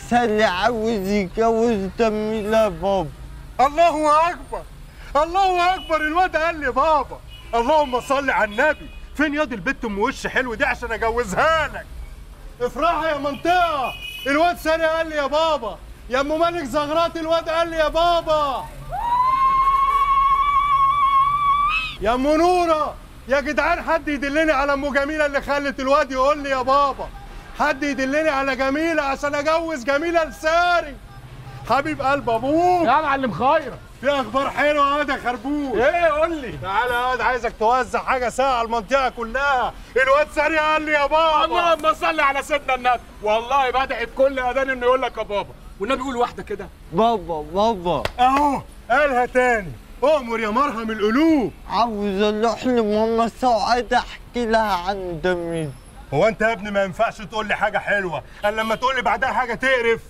سالي عاوز يتجوز جميلة يا بابا. الله اكبر الله اكبر، الواد قال لي بابا. اللهم صل على النبي. فين ياض البت ام وش حلو دي عشان اجوزها لك؟ افرحي يا منطقه، الواد سالي قال لي يا بابا. يا ام مالك زغرات الواد قال لي يا بابا. يا ام نوره، يا جدعان حد يدلني على ام جميله اللي خلت الواد يقول لي يا بابا. حد يدلني على جميله عشان اجوز جميله لساري حبيب قلب ابوك. يا معلم خيرت، في اخبار حلوه يا خربوش. ايه قول لي؟ تعالى يا واد، عايزك توزع حاجه ساعه على المنطقه كلها. الواد ساري قال لي يا بابا. اللهم صل على سيدنا النبي. والله بدعي بكل اذان انه يقول لك يا بابا، والنبي يقول واحده كده. بابا بابا اهو قالها تاني. اؤمر يا مرهم القلوب. عاوز اروح لماما سعاد احكي لها عن جميل. هو انت يا ابني ما ينفعش تقول لي حاجه حلوه الا لما تقول لي بعدها حاجه تقرف؟